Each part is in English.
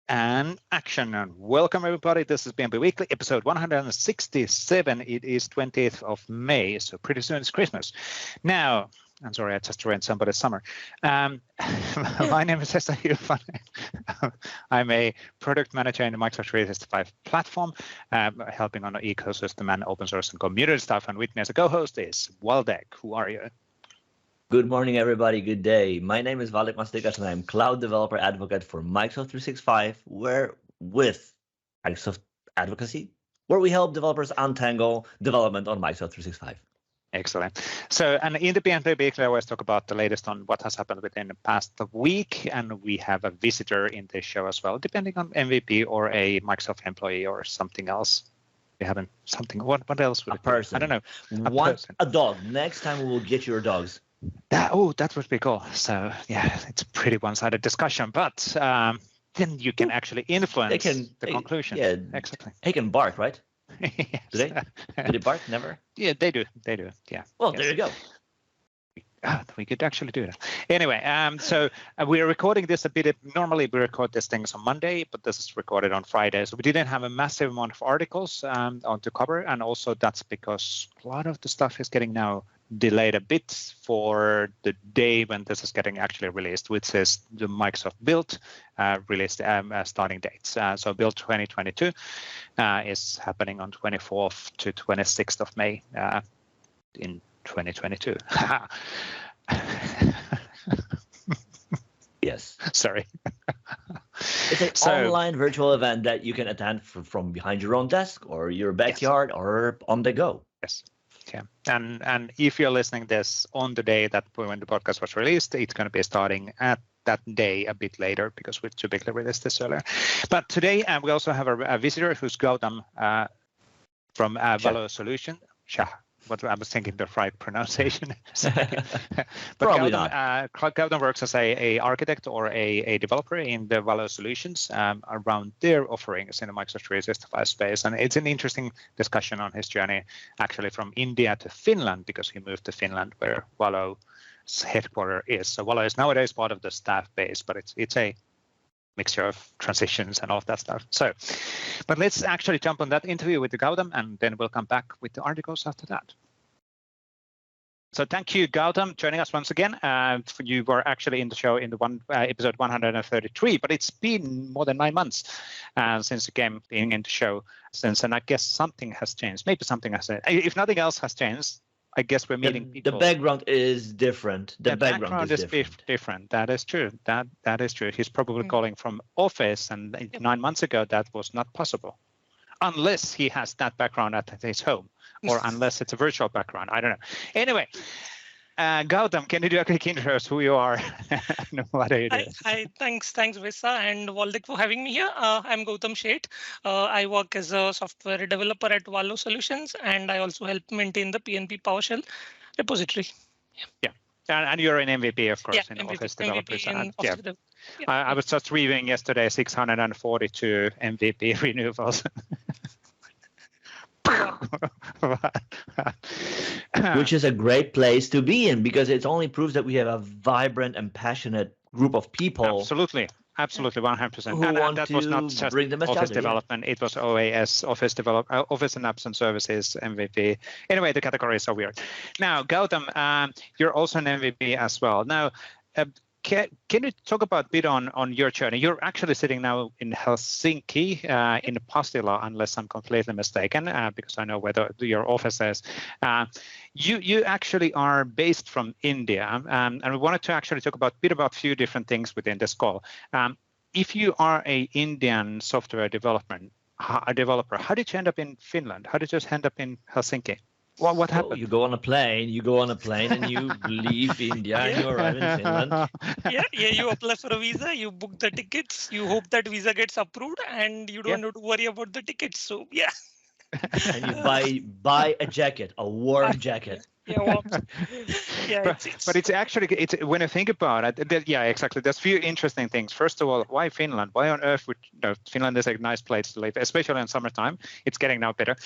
And action, and welcome everybody. This is PnP Weekly, episode 167. It is 20th of May, so pretty soon it's Christmas. Now, I'm sorry, I just ruined somebody's summer. My name is Vesa Juvonen. I'm a product manager in the Microsoft 365 platform, helping on the ecosystem and open source and community stuff. And with me as a co-host is Waldek. Who are you? Good morning, everybody. Good day. My name is Waldek Mastykarz, and I'm Cloud Developer Advocate for Microsoft 365, where with Microsoft Advocacy, where we help developers untangle development on Microsoft 365. Excellent. So, and in the PnP Weekly, I always talk about the latest on what has happened within the past week, and we have a visitor in this show as well, depending on MVP or a Microsoft employee or something else. We haven't something. What else would A it be? person. I don't know. A dog. Next time we will get your dogs. That would be cool. So yeah, it's a pretty one-sided discussion, but then you can actually influence the conclusion. Yeah, exactly. They can bark, right? Yes. Do they? Do they bark? Never. Yeah, they do. Yeah. Well, yes. There you go. We could actually do that. Anyway, so we are recording this a bit. Normally we record these things on Monday, but this is recorded on Friday. So we didn't have a massive amount of articles on to cover. And also that's because a lot of the stuff is getting now delayed a bit for the day when this is getting actually released, which is the Microsoft Build released starting dates. So Build 2022 is happening on 24th to 26th of May in 2022. Yes. Sorry. It's an online virtual event that you can attend from behind your own desk or your backyard or on the go. Yes. Yeah. And if you're listening this on the day that when the podcast was released, it's going to be starting at that day a bit later because we typically release this earlier. But today we also have a visitor who's Gautam from Valo Solutions. What I was thinking the right pronunciation. But Probably Gautam works as a architect or a developer in the Valo Solutions around their offerings in the Microsoft 365 space. And it's an interesting discussion on his journey actually from India to Finland, because he moved to Finland where Valo's headquarters is. So Valo is nowadays part of the staff base, but it's a mixture of transitions and all of that stuff. So, but let's actually jump on that interview with the Gautam, and then we'll come back with the articles after that. So thank you, Gautam, joining us once again. You were actually in the show in the episode 133, but it's been more than 9 months since you came being in the show since, and I guess something has changed. Maybe something has changed. If nothing else has changed, I guess we're meeting people. The background is different. The background is different. That is true. That is true. He's probably calling from office, and 9 months ago that was not possible, unless he has that background at his home, or unless it's a virtual background. I don't know. Anyway, Gautam, can you do a quick intro of who you are and what are you doing? Hi, thanks, Vesa and Waldek for having me here. I'm Gautam Sheth. I work as a software developer at Valo Solutions, and I also help maintain the PnP PowerShell repository. Yeah. And you're an MVP, of course, yeah, in MVP, Office developers. Yeah. I was just reviewing yesterday 642 MVP renewals. Which is a great place to be in, because it only proves that we have a vibrant and passionate group of people. Absolutely, 100%. Who want that to was not just bring the best Office out there, development; it was OAS, Office and Apps and Services, MVP. Anyway, the categories are weird. Now, Gautam, you're also an MVP as well. Now, can you talk about a bit on your journey? You're actually sitting now in Helsinki, in Pastila, unless I'm completely mistaken, because I know where your office is. You actually are based from India, and we wanted to actually talk a bit about a few different things within this call. If you are an Indian software developer, how did you end up in Finland? How did you end up in Helsinki? Well, what happened? You go on a plane, and you leave India and you arrive in Finland. Yeah, you apply for a visa, you book the tickets, you hope that visa gets approved, and you don't have to worry about the tickets. So, yeah. And you buy a jacket, a warm jacket. Yeah, worms. Yeah, but it's actually, it's when you think about it, yeah, exactly. There's a few interesting things. First of all, why Finland? Why on earth would Finland is a nice place to live, especially in summertime. It's getting now better.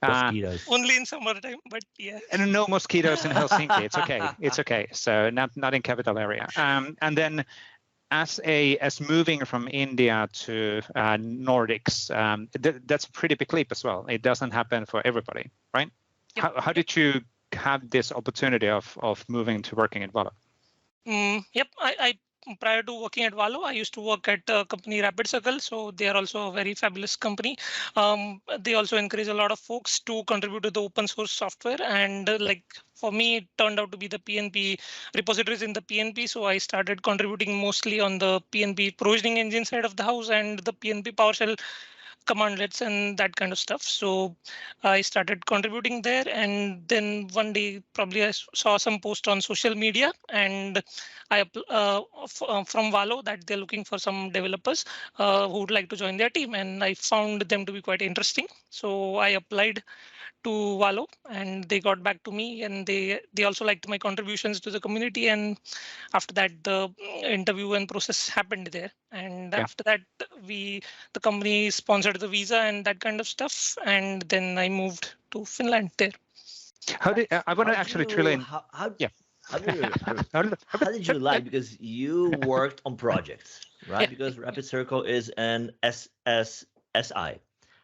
Mosquitoes. Only in summertime, but yeah. And no mosquitoes in Helsinki. It's okay. It's okay. So not in capital area. And then as moving from India to Nordics, that's a pretty big leap as well. It doesn't happen for everybody, right? Yep. How did you have this opportunity of moving to working at Valo? Yep, I prior to working at Valo, I used to work at a company Rapid Circle. So they are also a very fabulous company. They also encourage a lot of folks to contribute to the open source software. And like for me, it turned out to be the PnP repositories in the PnP. So I started contributing mostly on the PnP provisioning engine side of the house and the PnP PowerShell commandlets and that kind of stuff. So I started contributing there, and then one day probably I saw some post on social media, and I from Valo that they're looking for some developers who would like to join their team, and I found them to be quite interesting. So I applied to Valo, and they got back to me, and they also liked my contributions to the community. And after that, the interview and process happened there. And after that, the company sponsored the visa and that kind of stuff. And then I moved to Finland there. How did I want to actually drill in? How did you like, because you worked on projects, right? Yeah. Because Rapid Circle is an SSSI.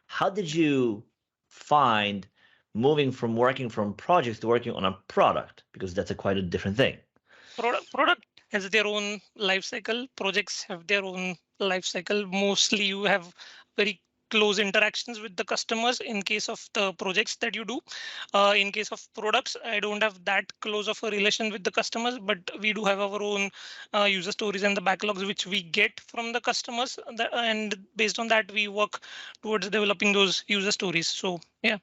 How did you find moving from working from projects to working on a product? Because that's quite a different thing. Product has their own life cycle. Projects have their own life cycle. Mostly you have very close interactions with the customers in case of the projects that you do. In case of products, I don't have that close of a relation with the customers, but we do have our own user stories and the backlogs which we get from the customers, and based on that we work towards developing those user stories. So yeah,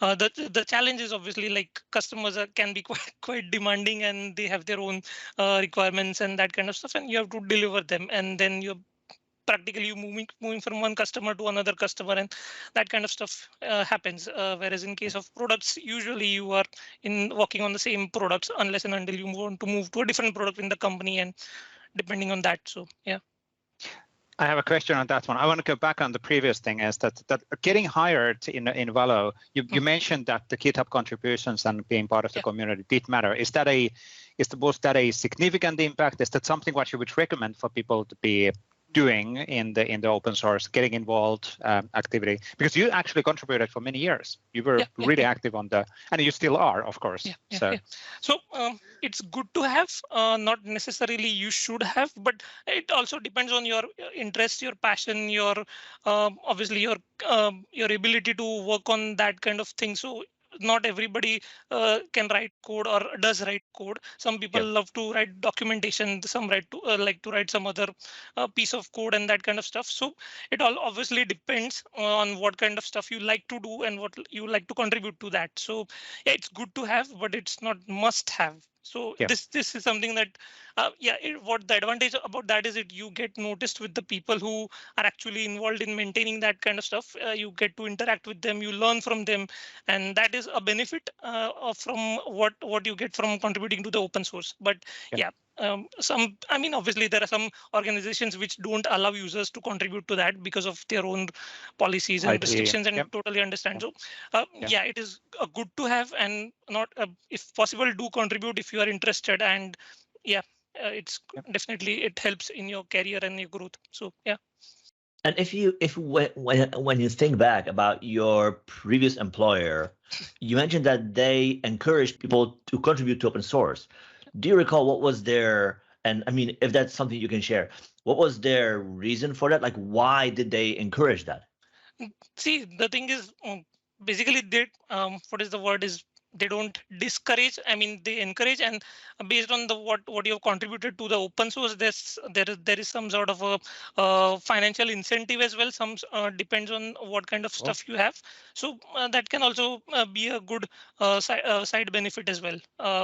the challenge is obviously like customers can be quite demanding, and they have their own requirements and that kind of stuff, and you have to deliver them, and then you're practically moving from one customer to another customer, and that kind of stuff happens. Whereas in case of products, usually you are working on the same products unless and until you want to move to a different product in the company, and depending on that. So yeah. I have a question on that one. I want to go back on the previous thing, is that getting hired in Valo, you mentioned that the GitHub contributions and being part of the community did matter. Was that a significant impact? Is that something what you would recommend for people to be doing in the open source, getting involved activity? Because you actually contributed for many years. You were really active on and you still are, of course. So it's good to have, not necessarily you should have, but it also depends on your interest, your passion, your obviously your ability to work on that kind of thing. So not everybody can write code or does write code. Some people love to write documentation, some like to write some other piece of code and that kind of stuff. So it all obviously depends on what kind of stuff you like to do and what you like to contribute to that. So yeah, it's good to have, but it's not must have. So this is something that what the advantage about that is, you get noticed with the people who are actually involved in maintaining that kind of stuff. You get to interact with them, you learn from them, and that is a benefit from what you get from contributing to the open source. But obviously there are some organizations which don't allow users to contribute to that because of their own policies and restrictions, and totally understand. So it is good to have, and not if possible do contribute if you are interested, and it's definitely, it helps in your career and your growth. So yeah. And when you think back about your previous employer, you mentioned that they encouraged people to contribute to open source. Do you recall what was their, and I mean, if that's something you can share, what was their reason for that? Like, why did they encourage that? See, the thing is, basically, they don't discourage. I mean, they encourage, and based on what you have contributed to the open source, there is some sort of a financial incentive as well. Some depends on what kind of stuff you have. So that can also be a good side benefit as well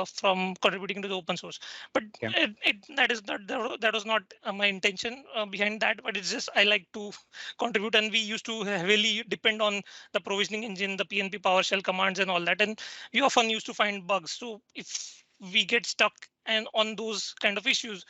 from contributing to the open source. But that was not my intention behind that. But it's just I like to contribute, and we used to heavily depend on the provisioning engine, the PnP PowerShell commands, and all that, and we often used to find bugs. So if we get stuck and on those kind of issues,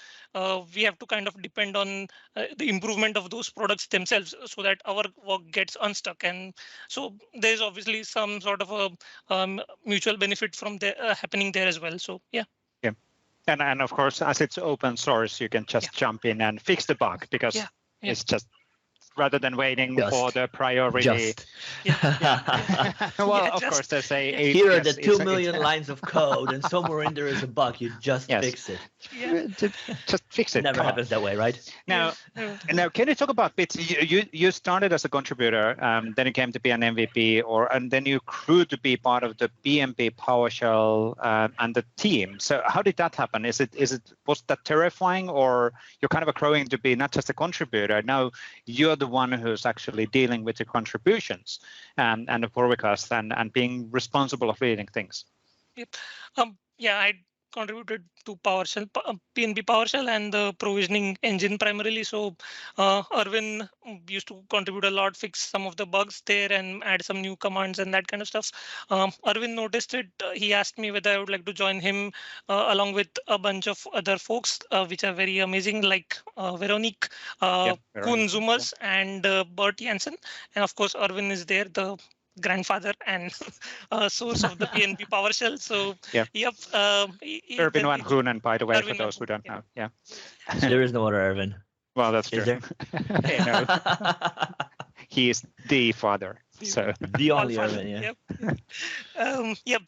we have to kind of depend on the improvement of those products themselves so that our work gets unstuck. And so there's obviously some sort of a mutual benefit from happening there as well. So yeah. Yeah. And of course, as it's open source, you can just jump in and fix the bug because it's just rather than waiting for the priority. Well, of course, there's here are the 2 million lines of code, and somewhere in there is a bug. You just fix it. Just fix it. It never happens that way, right? Now, can you talk about bits? You started as a contributor, then you came to be an MVP, and then you grew to be part of the PnP PowerShell and the team. So how did that happen? Was that terrifying, or you're kind of growing to be not just a contributor? Now you're the one who's actually dealing with the contributions and the pull requests and being responsible of leading things. Yep. I contributed to PowerShell, PnP PowerShell and the provisioning engine primarily. So Arvin used to contribute a lot, fix some of the bugs there and add some new commands and that kind of stuff. Arvin noticed it. He asked me whether I would like to join him along with a bunch of other folks, which are very amazing, like Veronique, Koen Zoomers, and Bert Janssen. And of course, Arvin is there, the grandfather and source of the PnP PowerShell. So Irvin van Groenen, by the way, for those who don't know. Yeah. There is no other Irvin. Well, that's true. Is there? He is the father. So the only Irvin,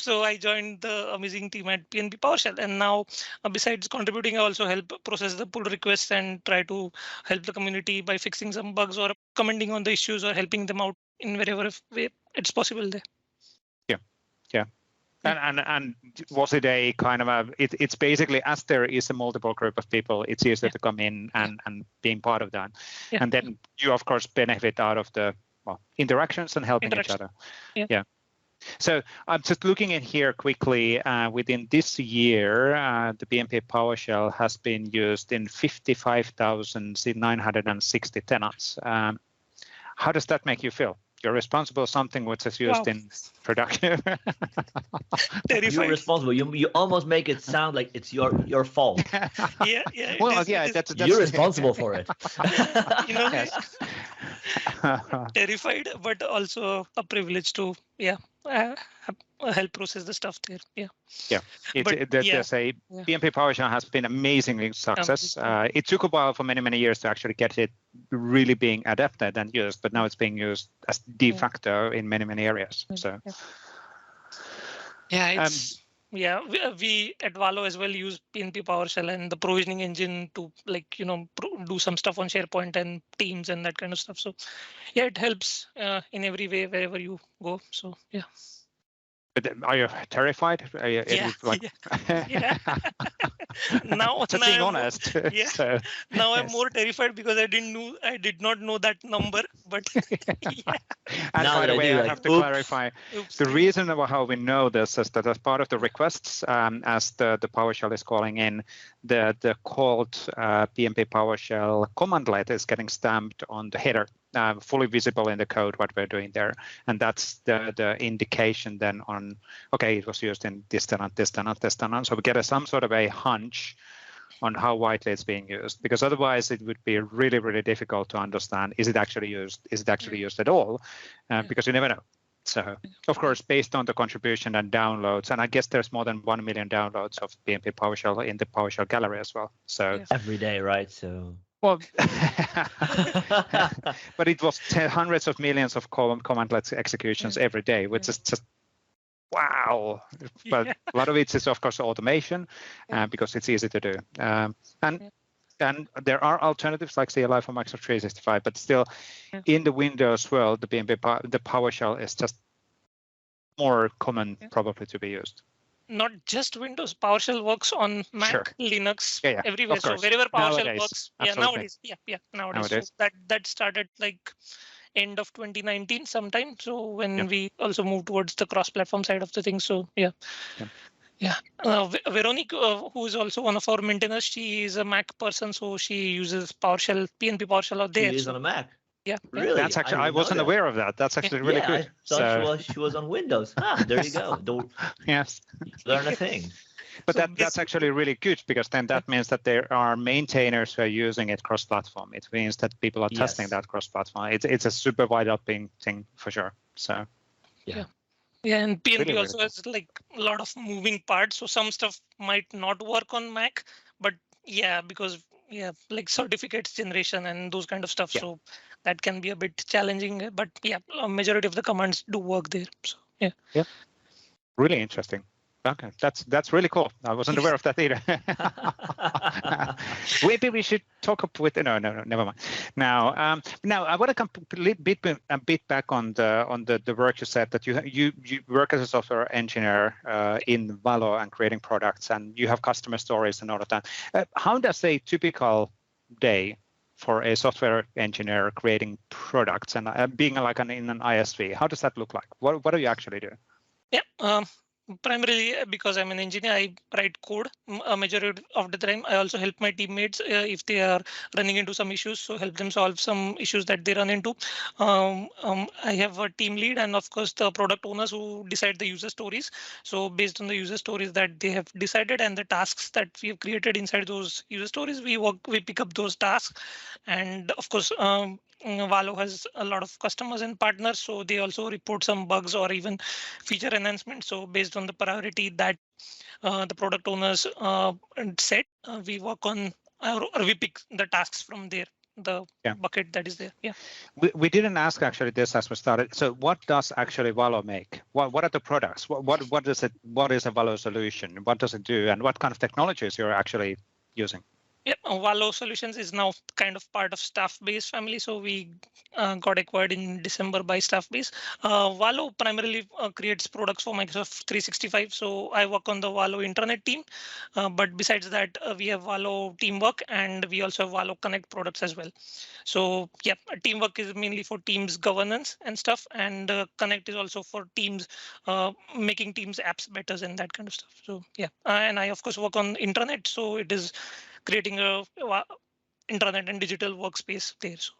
So I joined the amazing team at PnP PowerShell, and now besides contributing, I also help process the pull requests and try to help the community by fixing some bugs or commenting on the issues or helping them out in wherever way it's possible there. Yeah. And was it a kind of it's basically, as there is a multiple group of people, it's easier to come in and being part of that. And then you of course benefit out of the interactions and helping each other. Yeah. So I'm just looking in here quickly. Within this year, the PnP PowerShell has been used in 55,960 tenants. How does that make you feel? You're responsible for something which is used in production. You're responsible. You almost make it sound like it's your fault. Well, that's you're responsible for it. Terrified, but also a privilege to help process the stuff there. There's a PnP PowerShell has been amazingly success. It took a while for many years to actually get it really being adapted and used, but now it's being used as de facto in many areas. So we at Valo as well use PnP PowerShell and the provisioning engine to do some stuff on SharePoint and Teams and that kind of stuff. So it helps in every way wherever you go. So But are you terrified? Now, being honest. Now I'm more terrified because I did not know that number. But and by the way, I have to clarify the reason how we know this is that as part of the requests, as the PowerShell is calling in, the called PnP PowerShell commandlet is getting stamped on the header. Fully visible in the code what we're doing there, and that's the indication then on it was used in this tenant. So we get some sort of a hunch on how widely it's being used, because otherwise it would be really difficult to understand, is it actually used at all, because you never know. So of course, based on the contribution and downloads, and I guess there's more than 1 million downloads of PnP PowerShell in the PowerShell gallery as well. So every day, right? So well, but it was hundreds of millions of commandlet executions every day, which is just wow. But a lot of it is, of course, automation, because it's easy to do. And there are alternatives like CLI for Microsoft 365, but still, in the Windows world, the PowerShell is just more common probably to be used. Not just Windows, PowerShell works on Mac, Linux, everywhere. So wherever PowerShell works, nowadays. So that started like end of 2019 sometime. So when we also moved towards the cross-platform side of the thing. So Veronique, who is also one of our maintainers, she is a Mac person, so she uses PowerShell, PnP PowerShell out there. She is on a Mac. Yeah. Really? That's actually, I wasn't aware of that. That's actually really good. I thought she was on Windows. There you go. Yes. Learn a thing. But that's actually really good, because then that means that there are maintainers who are using it cross-platform. It means that people are testing that cross-platform. It's a super wide-open thing for sure. So yeah, and PnP really, also has like a lot of moving parts. So some stuff might not work on Mac, but because like certificates generation and those kind of stuff. So that can be a bit challenging. But a majority of the commands do work there. So yeah, really interesting. Okay, that's really cool. I wasn't aware of that either. Maybe we should talk up with no, never mind. Now I want to come a bit back on the work you said that you work as a software engineer in Valo and creating products, and you have customer stories and all of that. How does a typical day for a software engineer creating products and being like in an ISV? How does that look like? What do you actually do? Yeah. Primarily because I'm an engineer, I write code a majority of the time. I also help my teammates if they are running into some issues, so help them solve some issues that they run into. I have a team lead and of course the product owners who decide the user stories. So based on the user stories that they have decided and the tasks that we have created inside those user stories, we pick up those tasks. And of course, Valo has a lot of customers and partners, so they also report some bugs or even feature enhancements. So based on the priority that the product owners set, we work on or we pick the tasks from there, the bucket that is there. Yeah. We didn't ask actually this as we started. So what does actually Valo make? What are the products? What is it? What is a Valo solution? What does it do? And what kind of technologies you're actually using? Yeah, Valo Solutions is now kind of part of Staffbase family. So we got acquired in December by Staffbase. Valo primarily creates products for Microsoft 365. So I work on the Valo Internet team. But besides that, we have Valo Teamwork and we also have Valo Connect products as well. So Teamwork is mainly for Teams governance and stuff. And Connect is also for Teams, making Teams apps better and that kind of stuff. So and I of course work on Internet. So it is creating a internet and digital workspace there. So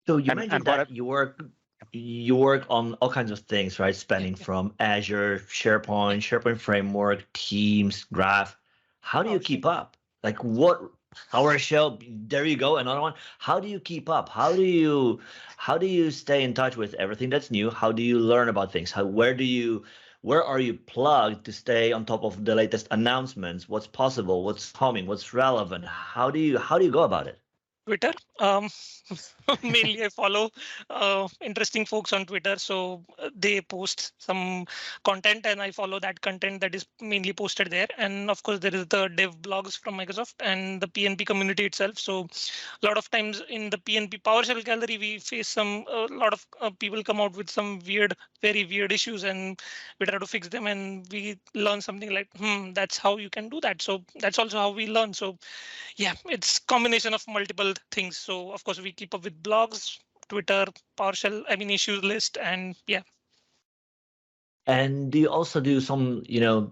So you mentioned that you work on all kinds of things, right? Spanning from Azure, SharePoint Framework, Teams, Graph. How do you keep up? Like what? PowerShell. There you go. Another one. How do you keep up? How do you stay in touch with everything that's new? How do you learn about things? Where are you plugged to stay on top of the latest announcements? What's possible? What's coming? What's relevant? How do you go about it? Twitter. Mainly I follow interesting folks on Twitter. So they post some content and I follow that content that is mainly posted there. And of course, there is the dev blogs from Microsoft and the PnP community itself. So a lot of times in the PnP PowerShell gallery, we face a lot of people come out with some very weird issues and we try to fix them and we learn something like, that's how you can do that. So that's also how we learn. So it's combination of multiple things. So of course we keep up with blogs, Twitter, PowerShell, issues list, and And do you also do some,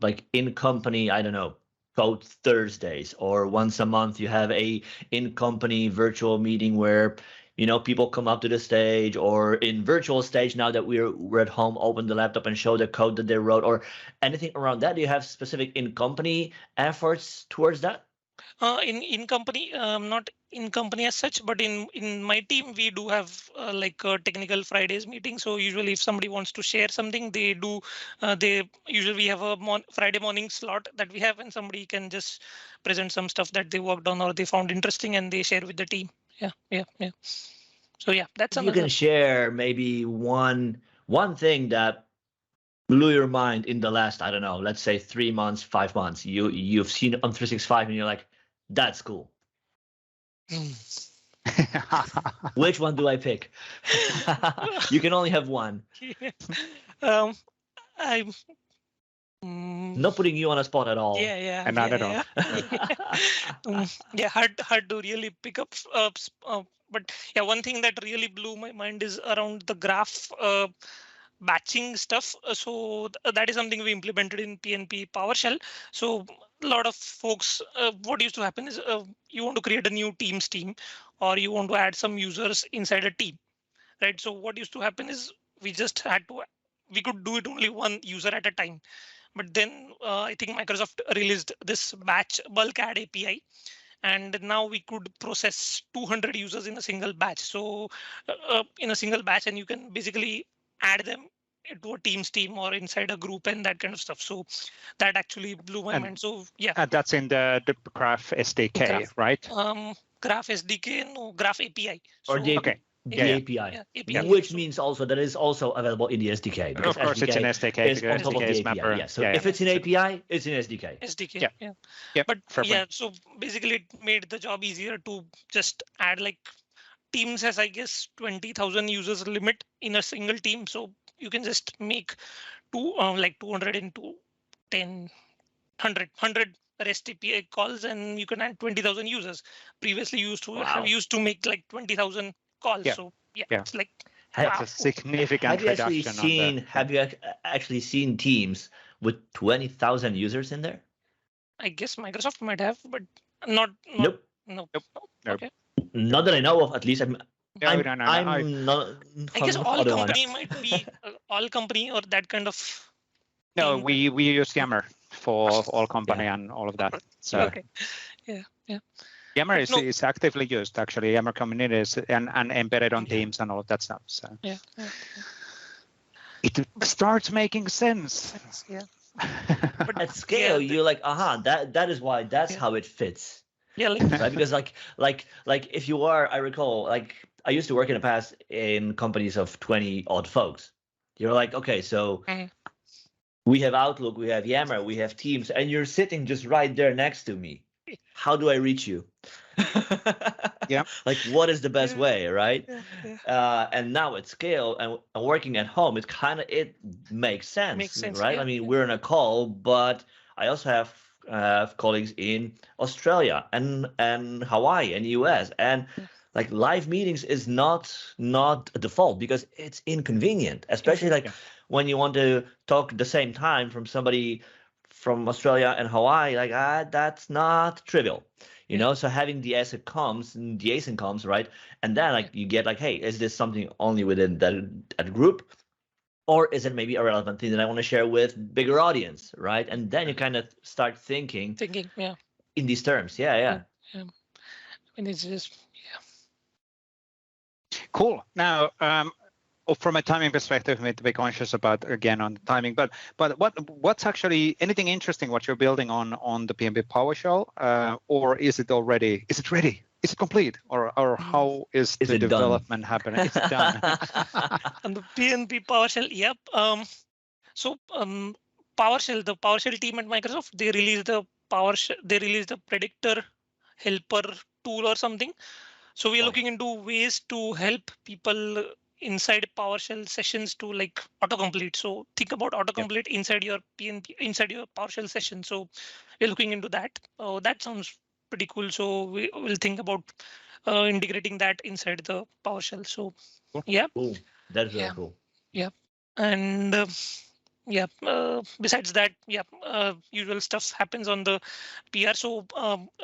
like in company, I don't know, Code Thursdays, or once a month you have a in company virtual meeting where people come up to the stage, or in virtual stage now that we're at home, open the laptop and show the code that they wrote, or anything around that? Do you have specific in company efforts towards that? In company, not in company as such, but in my team, we do have like a technical Fridays meeting. So usually if somebody wants to share something, they do, we have a Friday morning slot that we have, and somebody can just present some stuff that they worked on or they found interesting and they share with the team. Yeah. So that's you can share maybe one thing that blew your mind in the last, I don't know, let's say 3 months, 5 months. You've seen it on 365 and you're like, that's cool. Which one do I pick? You can only have one. I'm not putting you on a spot at all. Yeah. Not at all. Hard to really pick up. But one thing that really blew my mind is around the graph batching stuff. So that is something we implemented in PnP PowerShell. So a lot of folks, what used to happen is you want to create a new Teams team, or you want to add some users inside a team, right? So what used to happen is we could do it only one user at a time. But then I think Microsoft released this batch bulk add API, and now we could process 200 users in a single batch. So in a single batch, and you can basically add them to a Teams team or inside a group and that kind of stuff. So that actually blew my mind. So yeah. And that's in the Graph SDK, right? Graph SDK, no, Graph API. So, or the, okay. The Yeah. API, API. which means also that is also available in the SDK. Because Of course, SDK it's an SDK. is on top of the SDK is API. mapper. Yeah. So if it's an API, it's an SDK. SDK. Yeah. Yeah. But fair yeah, point. so basically it made the job easier to just add, like, Teams has, I guess, 20,000 users limit in a single team. So you can just make 200 into 10, 100 REST API calls, and you can add 20,000 users. Previously used to make like 20,000 calls. Yeah. So yeah, Yeah. it's like That's a significant reduction. Have you actually seen Teams with 20,000 users in there? I guess Microsoft might have, but not. Nope. No. Okay. Not that I know of. At least I'm not. I guess all company might be all company or that kind of. No, thing. we use Yammer for all company and all of that. So Okay. Yeah. Yammer is actively used, actually. Yammer Community is and embedded on Teams and all of that stuff. So Yeah. it starts making sense. Yeah. But at scale, you're like, that is why how it fits. Yeah, right? Because like if you are, I recall, like I used to work in the past in companies of 20 odd folks. You're like, okay, so we have Outlook, we have Yammer, we have Teams, and you're sitting just right there next to me. How do I reach you? Yeah. Like, what is the best way, right? Yeah. And now at scale and working at home, it makes sense. Makes sense, right? yeah, I mean, we're in a call, but I also have colleagues in Australia and Hawaii and US, and like live meetings is not a default because it's inconvenient, especially when you want to talk at the same time from somebody from Australia and Hawaii, like that's not trivial, you know. So having the async comms, right, and then like you get like, hey, is this something only within that group, or is it maybe a relevant thing that I want to share with bigger audience, right? And then you kind of start thinking, in these terms, yeah. And it's just Cool. Now, from a timing perspective, we need to be conscious about again on the timing. But what's actually anything interesting what you're building on the PnP PowerShell, or is it already? Is it ready? Is it complete? Or how is the development happening? Is it done? On the PnP PowerShell, yep. So PowerShell, the PowerShell team at Microsoft, they released the PowerShell. They released the predictor helper tool or something. So we are looking into ways to help people inside PowerShell sessions to like autocomplete. So think about autocomplete inside your inside your PowerShell session. So we're looking into that. That sounds pretty cool. So we will think about integrating that inside the PowerShell. So yeah, cool. That's really cool. Yeah, and besides that, usual stuff happens on the PR. So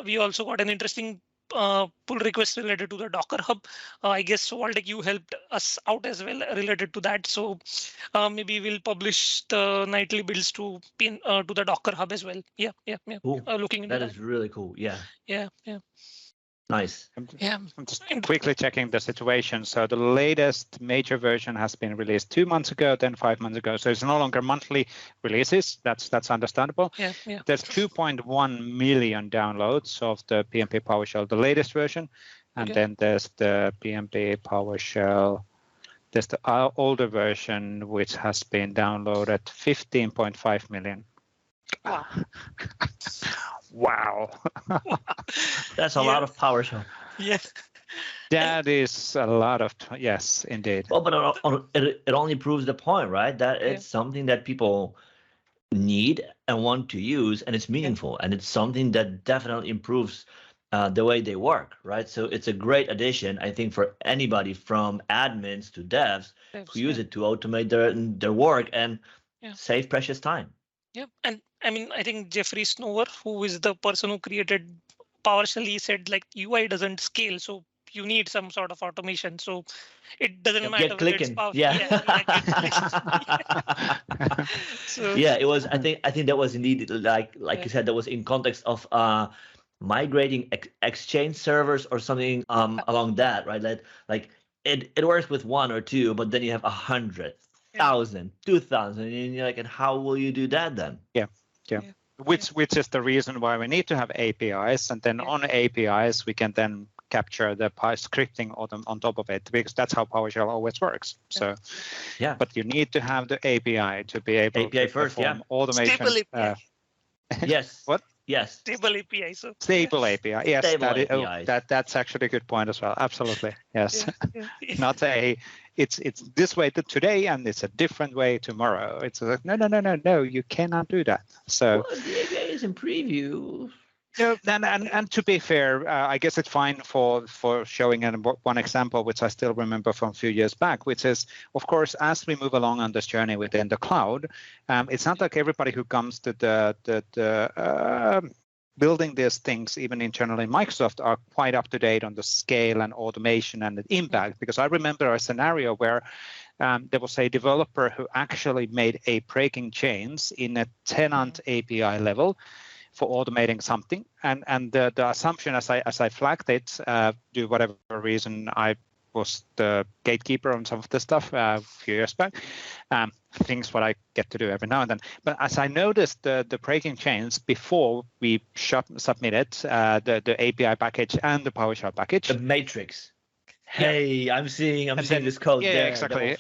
we also got an interesting pull request related to the Docker Hub. I guess Waldek, you helped us out as well related to that. So maybe we'll publish the nightly builds to the Docker Hub as well. Yeah. Cool. Looking into that is really cool. Yeah. Nice. I'm just quickly checking the situation. So the latest major version has been released 2 months ago, then 5 months ago. So it's no longer monthly releases. That's understandable. Yeah. There's 2.1 million downloads of the PnP PowerShell, the latest version, and then there's the PnP PowerShell. There's the older version, which has been downloaded 15.5 million. Wow. Wow. That's a lot of PowerShell. Yes. That is a lot of, yes, indeed. Well, but it only proves the point, right? That it's something that people need and want to use, and it's meaningful, and it's something that definitely improves the way they work, right? So it's a great addition, I think, for anybody from admins to devs who use it to automate their work and save precious time. Yeah, and I mean, I think Jeffrey Snower, who is the person who created PowerShell, he said like UI doesn't scale, so you need some sort of automation. So it doesn't matter whether it's PowerShell. Yeah. Get clicking. So yeah, it was. I think that was indeed like you said, that was in context of migrating Exchange servers or something along that, right? Like it works with one or two, but then you have 100,000, 2,000, and you're like, and how will you do that then? Yeah. Which is the reason why we need to have APIs, and then on APIs we can then capture the scripting on top of it, because that's how PowerShell always works. So yeah, but you need to have the API to be able to first, perform automation. Stable API. Yes. What? Yes. Stable API. So stable API. Yes, stable that's actually a good point as well. Absolutely. Yes. Not it's this way today and it's a different way tomorrow. It's like no, you cannot do that. So well, the API is in preview. No, and to be fair, I guess it's fine for showing one example, which I still remember from a few years back, which is, of course, as we move along on this journey within the cloud, it's not like everybody who comes to the building these things, even internally in Microsoft, are quite up to date on the scale and automation and the impact. Because I remember a scenario where there was a developer who actually made a breaking change in a tenant API level for automating something, and the assumption, as I flagged it, due whatever reason, I was the gatekeeper on some of the stuff a few years back, things what I get to do every now and then. But as I noticed the breaking change before we submitted the API package and the PowerShell package, the matrix. Hey, I'm seeing this code there. Exactly.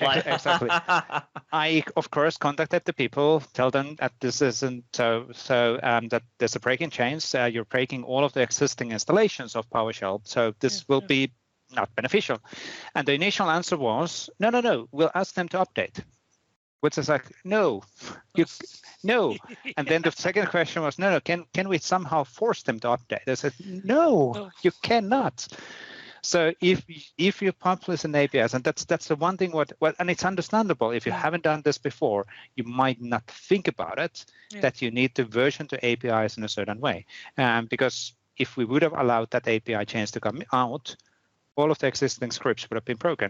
I, of course, contacted the people, tell them that this isn't so that there's a breaking change. You're breaking all of the existing installations of PowerShell, so this will be not beneficial. And the initial answer was, no, we'll ask them to update. Which is like, no. And then the second question was, no, can we somehow force them to update? I said, no, you cannot. So if you publish an APIs, and that's the one thing and it's understandable, if you haven't done this before, you might not think about it, that you need to version to APIs in a certain way. Because if we would have allowed that API change to come out, all of the existing scripts would have been broken,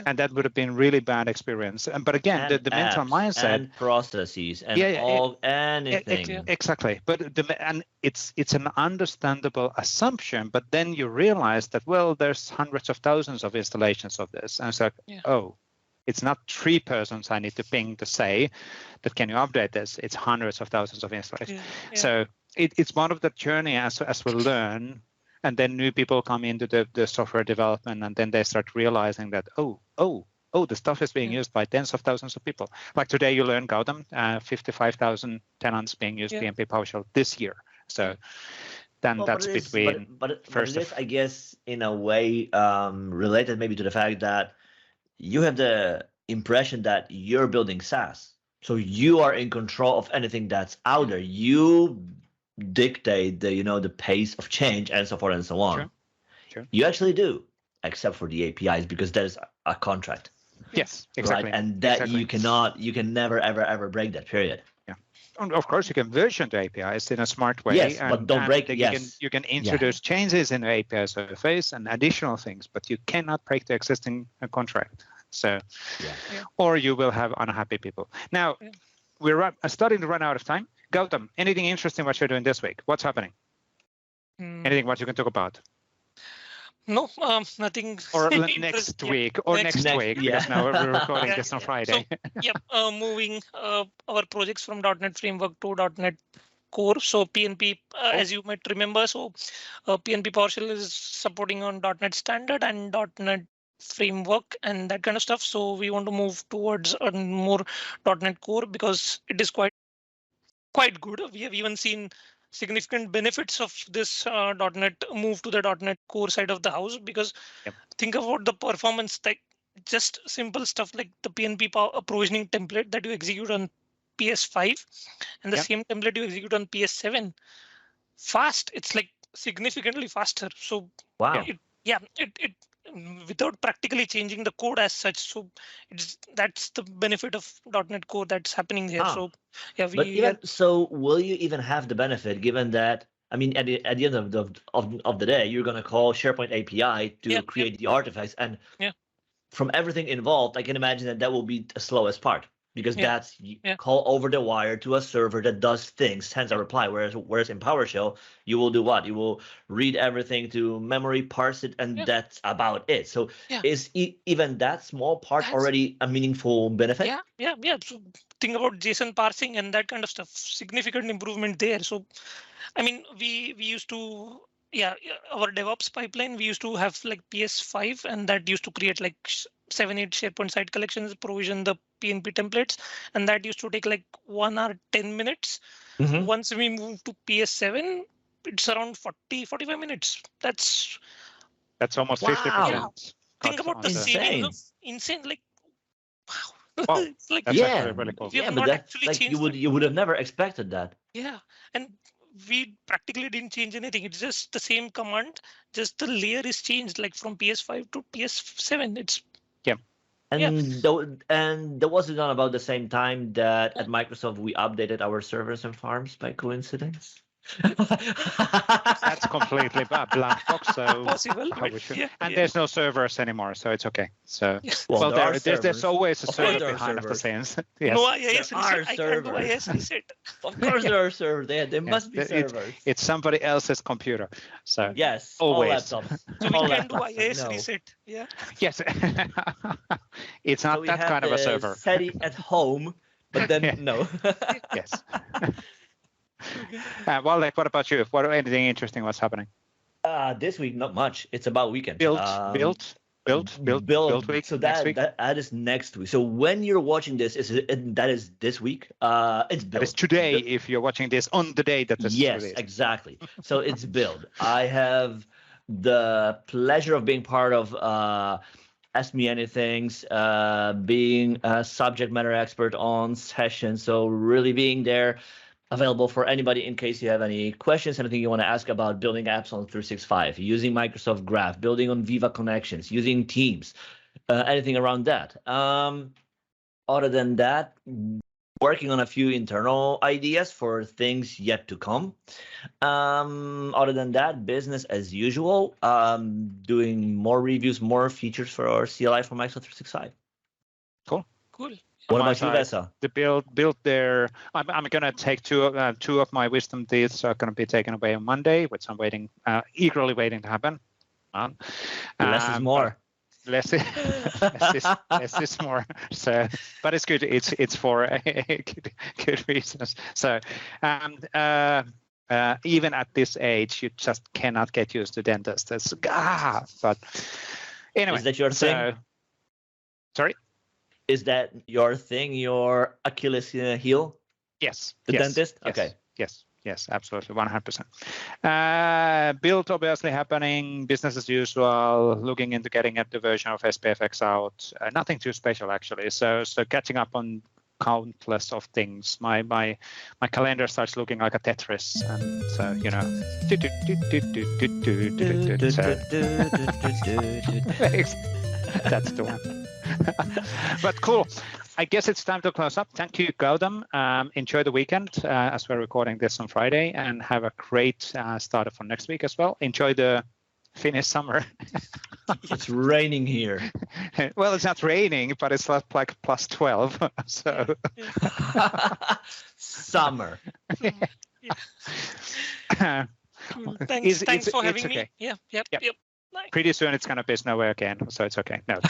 and that would have been really bad experience. But again, the mental mindset and processes and anything. Exactly. But it's an understandable assumption. But then you realize that there's hundreds of thousands of installations of this, and it's like, it's not 3 persons I need to ping to say that can you update this. It's hundreds of thousands of installations. So it's one of the journey as we learn. And then new people come into the software development, and then they start realizing that, the stuff is being used by tens of thousands of people. Like today you learn, Gautam, 55,000 tenants being used PnP PowerShell this year. So then that's between but it is, I guess, in a way related maybe to the fact that you have the impression that you're building SaaS. So you are in control of anything that's out there. You dictate the pace of change and so forth and so on. Sure. You actually do, except for the APIs, because there's a contract. Yes, exactly. Right? And that you can never ever break that, period. Yeah. And of course, you can version the APIs in a smart way. Yes, but don't break it. You can introduce changes in the API surface and additional things, but you cannot break the existing contract. So, or you will have unhappy people. Now, we're starting to run out of time. Gautam, anything interesting what you're doing this week? What's happening? Anything what you can talk about? No, nothing. Or next week, week, because now we're recording this on Friday. So, moving our projects from .NET Framework to .NET Core. So PnP, as you might remember, PnP PowerShell is supporting on .NET Standard and .NET Framework and that kind of stuff. So we want to move towards a more .NET Core because it is quite good. We have even seen significant benefits of this .NET move to the .NET Core side of the house, because think about the performance, like just simple stuff like the PnP provisioning template that you execute on PS5 and the same template you execute on PS7. Fast, it's like significantly faster. So wow. It without practically changing the code as such. So that's the benefit of .NET Core that's happening here. So yeah, so will you even have the benefit given that? I mean, at the end of the day, you're going to call SharePoint API to create the artifacts, and from everything involved, I can imagine that will be the slowest part, because that's call over the wire to a server that does things, sends a reply. Whereas in PowerShell, you will do what? You will read everything to memory, parse it, and that's about it. So is even that small part already a meaningful benefit? Yeah. So think about JSON parsing and that kind of stuff. Significant improvement there. So, I mean, we used to. Our DevOps pipeline, we used to have like PS5, and that used to create like 7-8 SharePoint site collections, provision the PnP templates, and that used to take like 1 hour 10 minutes. Once we move to PS7, it's around 40-45 minutes. That's almost 50%. Think about the savings. Insane, like wow. Wow. It's like That's actually really cool. But that's like you would have never expected that. Yeah, and we practically didn't change anything. It's just the same command, just the layer is changed, like from PS5 to PS7. It's and that wasn't done about the same time that at Microsoft we updated our servers and farms by coincidence. That's completely blank box. So possible. And there's no servers anymore, so it's okay. So there's always a server behind the scenes. No IIS reset. I can't do IIS reset. Of course there are servers. There must be servers. It's somebody else's computer. So yes, always. So we can do IIS reset. Yeah. Yes. It's not that kind of a server. SETI at home, but then no. Yes. Waldek, what about you? Anything interesting? What's happening? This week, not much. It's about weekend. Build week. So that is next week. So when you're watching this, that is this week. It's build. It's today. If you're watching this on the day that this yes, released. Exactly. So it's build. I have the pleasure of being part of Ask Me Anythings, being a subject matter expert on sessions. So really being there, available for anybody in case you have any questions, anything you want to ask about building apps on 365, using Microsoft Graph, building on Viva Connections, using Teams, anything around that. Other than that, working on a few internal ideas for things yet to come. Other than that, business as usual, doing more reviews, more features for our CLI for Microsoft 365. Cool. What about you, Vesa? The build there. I'm gonna take two of my wisdom teeth are gonna be taken away on Monday, which I'm eagerly waiting to happen. Less is more. Less is more. So, but it's good. It's for good reasons. So, even at this age, you just cannot get used to dentists. But anyway, is that your thing? Sorry. Is that your thing, your Achilles heel? Yes. Dentist? Yes, okay. Yes, absolutely, 100%. Build obviously happening, business as usual, looking into getting the version of SPFX out. Nothing too special, actually. So catching up on countless of things. My calendar starts looking like a Tetris, and so that's the one. But cool. I guess it's time to close up. Thank you, Gautam. Enjoy the weekend as we're recording this on Friday, and have a great start for next week as well. Enjoy the Finnish summer. It's raining here. Well, it's not raining, but it's like plus 12. So summer. Cool. Thanks for having me. Okay. Yep. Nice. Pretty soon it's going to be snowy again, so it's okay. No,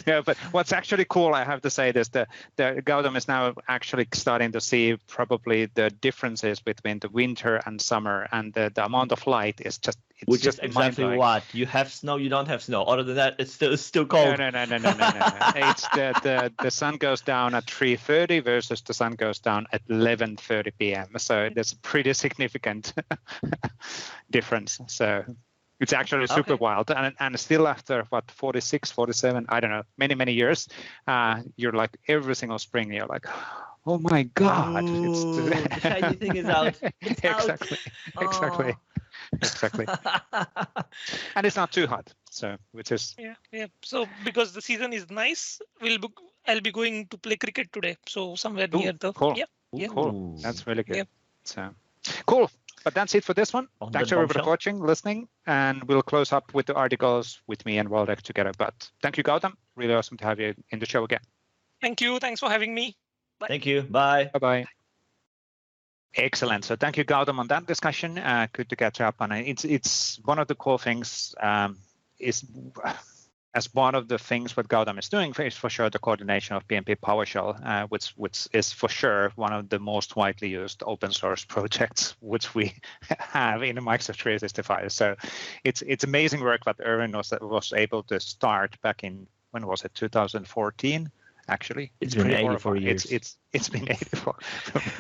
no, but what's actually cool, I have to say this, the Gautam is now actually starting to see probably the differences between the winter and summer, and the amount of light is just, it's which just is exactly what you have snow, you don't have snow. Other than that, it's still cold. No. It's the sun goes down at 3:30 versus the sun goes down at 11:30 p.m. So there's a pretty significant difference. So it's actually super wild, and still after 46, 47, I don't know, many years, you're like every single spring you're like, oh my god, the shiny thing is out. It's exactly. Out. Exactly. And it's not too hot, so which is yeah. So because the season is nice, I'll be going to play cricket today. So somewhere near the cool. Yeah. Cool. That's really good. Yeah. So cool. But that's it for this one. Thanks everybody for watching, listening, and we'll close up with the articles with me and Waldek together. But thank you, Gautam. Really awesome to have you in the show again. Thank you. Thanks for having me. Bye. Thank you. Bye. Bye-bye. Excellent. So thank you, Gautam, on that discussion. Good to catch up. And it's one of the cool things is as one of the things what Gautam is doing is for sure the coordination of PnP PowerShell, which is for sure one of the most widely used open source projects which we have in Microsoft 365. So it's amazing work that Erwin was able to start back in, when was it, 2014? Actually, it's been 84 years. It's been 84,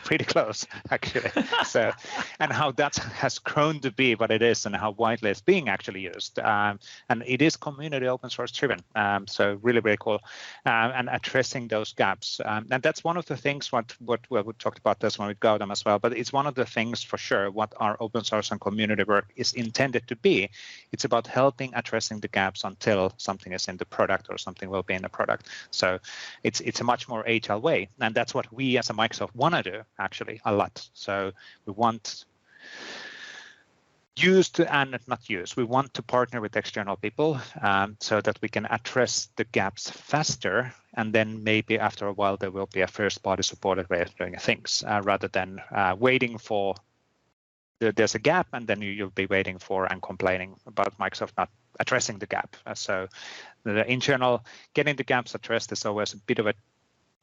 pretty close actually. So, and how that has grown to be what it is, and how widely it's being actually used. And it is community open source driven. So really, really cool. And addressing those gaps. And that's one of the things what we talked about this one with Gautam as well. But it's one of the things for sure what our open source and community work is intended to be. It's about helping addressing the gaps until something is in the product or something will be in the product. So it's a much more agile way, and that's what we as a Microsoft want to do actually a lot. So we want we want to partner with external people so that we can address the gaps faster, and then maybe after a while there will be a first party supported way of doing things rather than waiting for there's a gap and then you'll be waiting for and complaining about Microsoft not addressing the gap. So the internal getting the gaps addressed is always a bit of a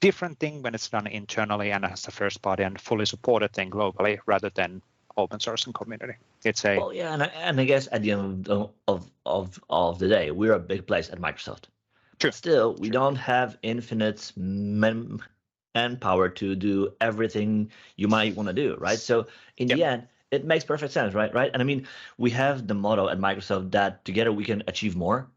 different thing when it's done internally and as a first party and fully supported thing globally rather than open source and community. It's a and I guess at the end of the day, we're a big place at Microsoft. True. Still, we don't have infinite manpower to do everything you might want to do, right? So in the end, it makes perfect sense, right? And I mean, we have the motto at Microsoft that together we can achieve more.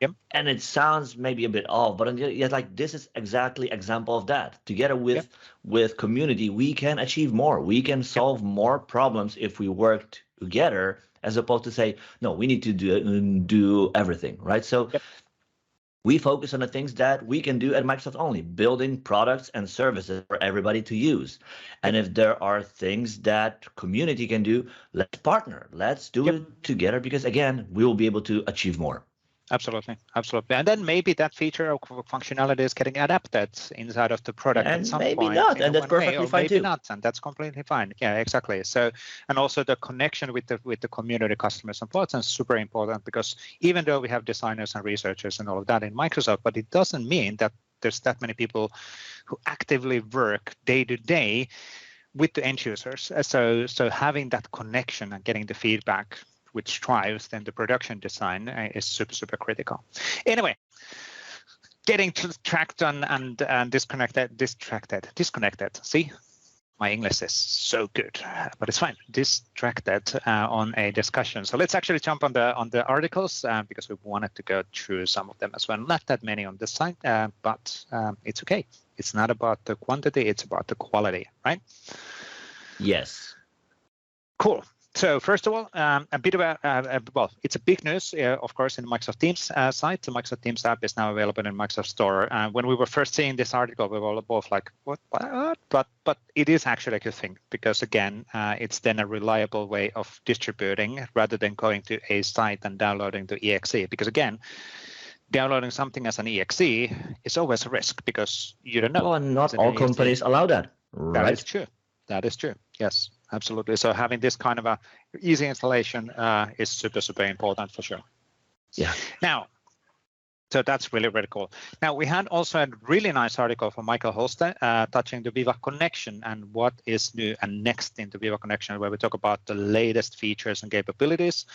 Yep. And it sounds maybe a bit off, but like this is exactly example of that. Together with community, we can achieve more. We can solve more problems if we work together, as opposed to say, no, we need to do everything, right? So we focus on the things that we can do at Microsoft only, building products and services for everybody to use. And if there are things that community can do, let's partner. Let's do it together because, again, we will be able to achieve more. Absolutely. And then maybe that feature or functionality is getting adapted inside of the product and at some maybe point. Not, and that's perfectly fine maybe too. Not, and that's completely fine. Yeah, exactly. So, and also the connection with the community customers and partners is super important because even though we have designers and researchers and all of that in Microsoft, but it doesn't mean that there's that many people who actively work day to day with the end users. So having that connection and getting the feedback which drives then the production design is super, super critical. Anyway, getting tracked on and disconnected. See, my English is so good, but it's fine. Distracted on a discussion. So let's actually jump on the articles because we wanted to go through some of them as well. Not that many on this site, but it's okay. It's not about the quantity; it's about the quality, right? Yes. Cool. So first of all, a bit about, it's a big news, of course, in the Microsoft Teams site. The Microsoft Teams app is now available in Microsoft Store. When we were first seeing this article, we were both like, what? But it is actually a good thing because, again, it's then a reliable way of distributing rather than going to a site and downloading the exe. Because, again, downloading something as an exe is always a risk because you don't know. Well, and not all companies allow that, right? That is true. Yes. Absolutely. So having this kind of a easy installation is super, super important for sure. Yeah. Now, so that's really, really cool. Now, we had also a really nice article from Michael Holstein touching the Viva Connection and what is new and next in the Viva Connection, where we talk about the latest features and capabilities.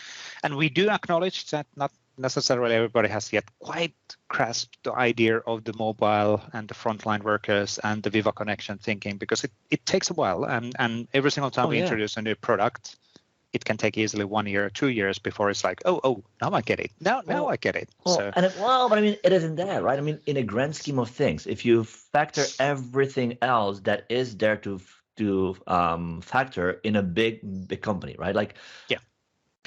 And we do acknowledge that not necessarily everybody has yet quite grasped the idea of the mobile and the frontline workers and the Viva Connection thinking because it takes a while and every single time we introduce a new product, it can take easily 1 year or 2 years before it's like, oh, now I get it. Now I get it. Well, but I mean, it isn't that, right? I mean, in a grand scheme of things, if you factor everything else that is there to factor in a big company, right? Like,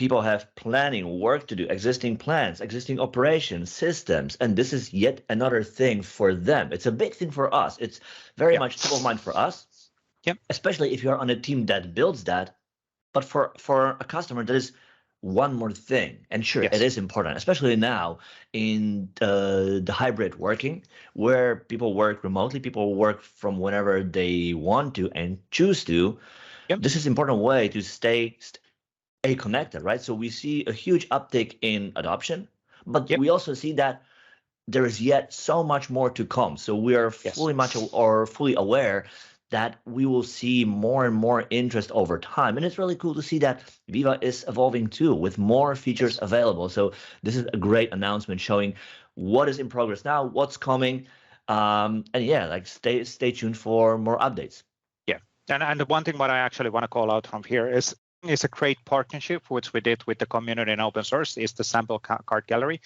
people have planning, work to do, existing plans, existing operations, systems, and this is yet another thing for them. It's a big thing for us. It's very much top of mind for us, especially if you're on a team that builds that. But for a customer, that is one more thing. And sure, it is important, especially now in the hybrid working, where people work remotely, people work from whenever they want to and choose to. This is an important way to stay connected, right? So we see a huge uptick in adoption, but we also see that there is yet so much more to come. So we are fully aware that we will see more and more interest over time. And it's really cool to see that Viva is evolving too, with more features available. So this is a great announcement showing what is in progress now, what's coming. And yeah, like stay tuned for more updates. Yeah, and the one thing what I actually want to call out from here is a great partnership which we did with the community and open source is the sample card gallery,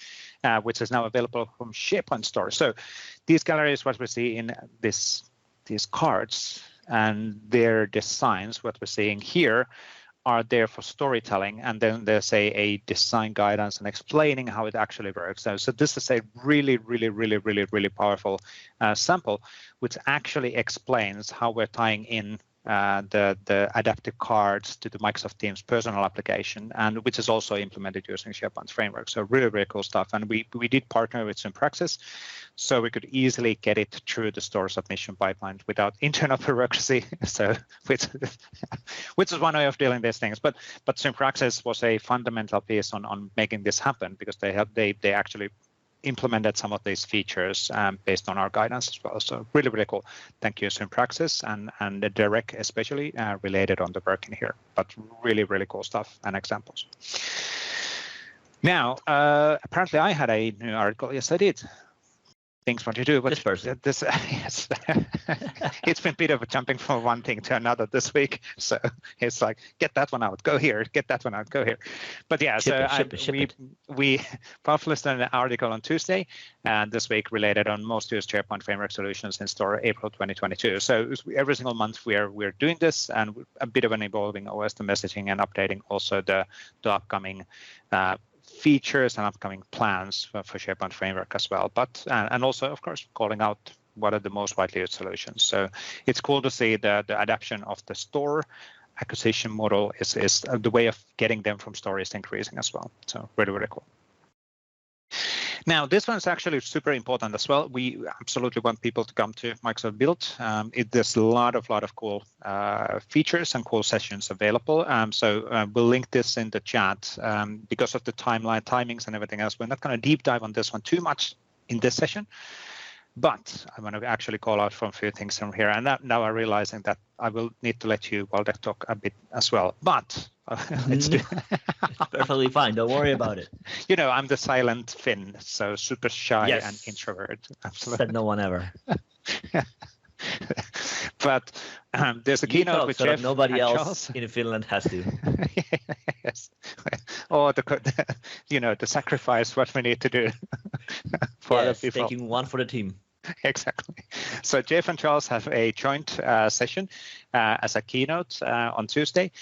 which is now available from SharePoint Store. So these galleries, what we see in these cards and their designs, what we're seeing here, are there for storytelling, and then there's a design guidance and explaining how it actually works. So this is a really powerful sample, which actually explains how we're tying in the adaptive cards to the Microsoft Teams personal application, and which is also implemented using SharePoint framework. So really cool stuff. And we did partner with Synpraxis, so we could easily get it through the store submission pipeline without internal bureaucracy. So which is one way of dealing these things. But Synpraxis was a fundamental piece on making this happen, because they actually implemented some of these features based on our guidance as well. So really cool. Thank you, Synpraxis, and the Derek especially related on the work in here. But really cool stuff and examples. Now, apparently I had a new article. Yes, I did. Things what you do, but yes, it's been a bit of a jumping from one thing to another this week. So it's like, get that one out, go here, get that one out, go here. But yeah, we published an article on Tuesday, and this week related on most used SharePoint framework solutions in store April 2022. So every single month we're doing this, and a bit of an evolving OS, the messaging, and updating also the upcoming features and upcoming plans for SharePoint framework as well, but and also of course calling out what are the most widely used solutions. So it's cool to see the adoption of the store acquisition model is the way of getting them from store is increasing as well. So really cool. Now, this one's actually super important as well. We absolutely want people to come to Microsoft Build. There's a lot of cool features and cool sessions available. So we'll link this in the chat. Because of the timings and everything else, we're not going to deep dive on this one too much in this session. But I want to actually call out from a few things from here. And now I'm realizing that I will need to let you, Waldek, talk a bit as well. But let's do perfectly fine. Don't worry about it. You know, I'm the silent Finn, so super shy and introvert. Absolutely. Said no one ever. But there's a keynote with Jeff. Nobody else Charles. In Finland has to. Yes. Or the sacrifice what we need to do for other people. Taking one for the team. Exactly. So Jeff and Charles have a joint session as a keynote on Tuesday,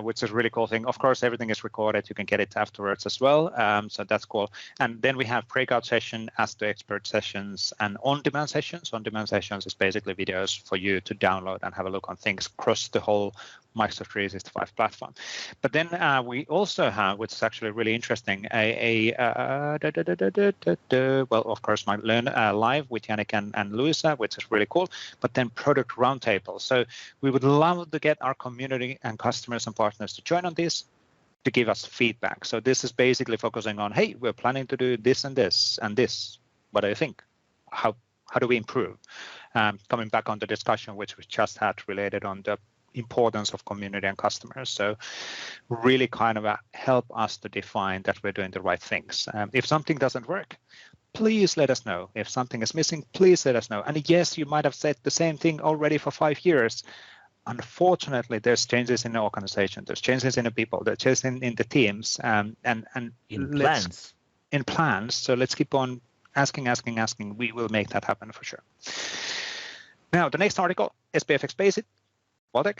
which is a really cool thing. Of course, everything is recorded. You can get it afterwards as well. So that's cool. And then we have breakout session, Ask the Expert sessions, and on-demand sessions. On-demand sessions is basically videos for you to download and have a look on things across the whole Microsoft 365 platform. But then we also have, which is actually really interesting, well, of course, my Learn Live with Yannick and Luisa, which is really cool, but then product roundtable. So we would love to get our community and customers and partners to join on this, to give us feedback. So this is basically focusing on, hey, we're planning to do this and this and this. What do you think? How do we improve? Coming back on the discussion which we just had related on the importance of community and customers. So really kind of help us to define that we're doing the right things. If something doesn't work, please let us know. If something is missing, please let us know. And yes, you might have said the same thing already for 5 years. Unfortunately, there's changes in the organization, there's changes in the people, there's changes in the teams, and in plans. So let's keep on asking. We will make that happen for sure. Now, the next article, SPFX Basic. Waldek?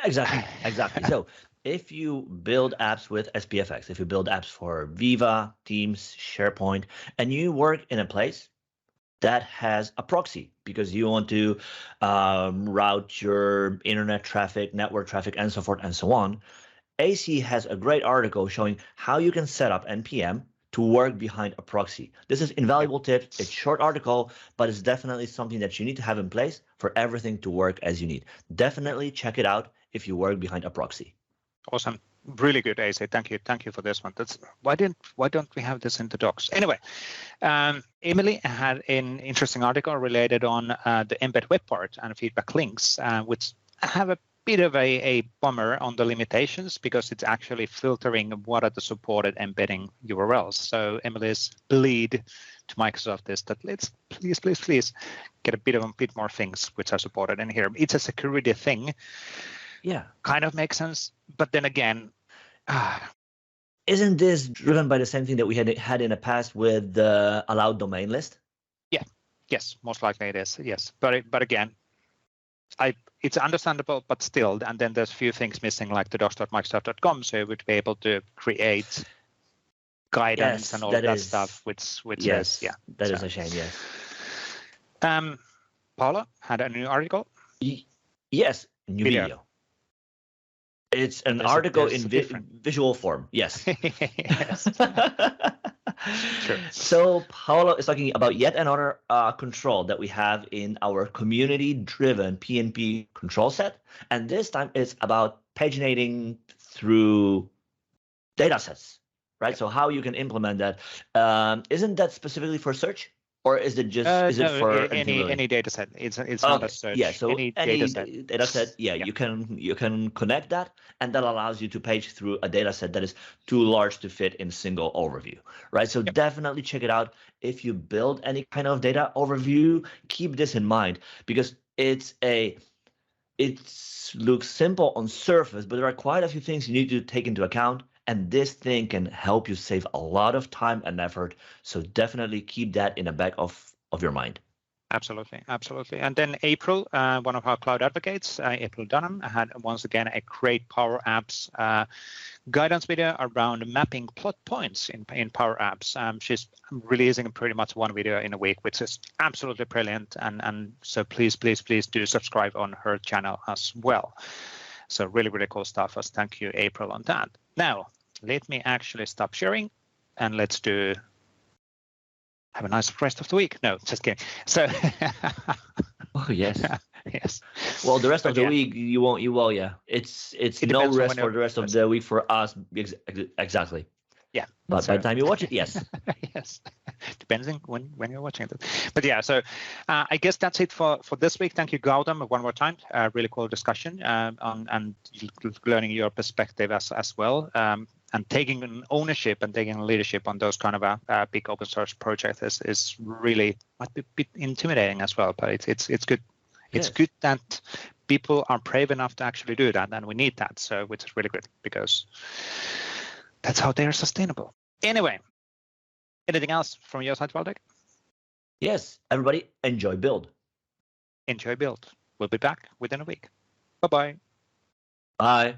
Exactly. So if you build apps with SPFX, if you build apps for Viva, Teams, SharePoint, and you work in a place that has a proxy because you want to route your internet traffic, network traffic, and so forth and so on, AC has a great article showing how you can set up NPM to work behind a proxy. This is invaluable tips. It's a short article, but it's definitely something that you need to have in place for everything to work as you need. Definitely check it out if you work behind a proxy. Awesome. Really good, AC. Thank you for this one. That's why don't we have this in the docs? Anyway, Emily had an interesting article related on the embed web part and feedback links, which have a bit of a bummer on the limitations because it's actually filtering what are the supported embedding URLs. So Emily's plead to Microsoft is that let's please get a bit more things which are supported in here. It's a security thing. Yeah, kind of makes sense, but then again, isn't this driven by the same thing that we had in the past with the allowed domain list? Yeah, yes, most likely it is. Yes, but again, it's understandable, but still, and then there's a few things missing, like the docs.microsoft.com, so you would be able to create guidance and all of that stuff, which yes, is that is a shame. Yes. Paula had a new article. Yes, new video. It's an article in visual form. Yes. Yes. Sure. So Paolo is talking about yet another control that we have in our community-driven PnP control set. And this time it's about paginating through data sets, right? Yep. So how you can implement that. Isn't that specifically for search? Or is it just it for any data set? It's not a search. Yeah, so any data set, yeah, you can connect that, and that allows you to page through a data set that is too large to fit in single overview, right? So definitely check it out. If you build any kind of data overview, keep this in mind because it looks simple on surface, but there are quite a few things you need to take into account. And this thing can help you save a lot of time and effort. So definitely keep that in the back of your mind. Absolutely. And then April, one of our cloud advocates, April Dunham, had once again a great Power Apps guidance video around mapping plot points in Power Apps. She's releasing pretty much one video in a week, which is absolutely brilliant. And so please do subscribe on her channel as well. So really cool stuff. Thank you, April, on that. Now, let me actually stop sharing and let's have a nice rest of the week. No, just kidding. So, oh yes, yes. Well, the rest of the week you will, yeah. It's no rest for the rest of the week for us. Exactly. Yeah. But by the time you watch it, yes. Yes. Depends on when you're watching it. But yeah, so I guess that's it for this week. Thank you, Gautam, one more time. Really cool discussion on and learning your perspective as well. And taking an ownership and taking leadership on those kind of big open source projects is really might be a bit intimidating as well. But it's good. It's good that people are brave enough to actually do that, and we need that. So which is really good because that's how they are sustainable. Anyway, anything else from your side, Waldek? Yes, everybody enjoy build. Enjoy build. We'll be back within a week. Bye-bye. Bye.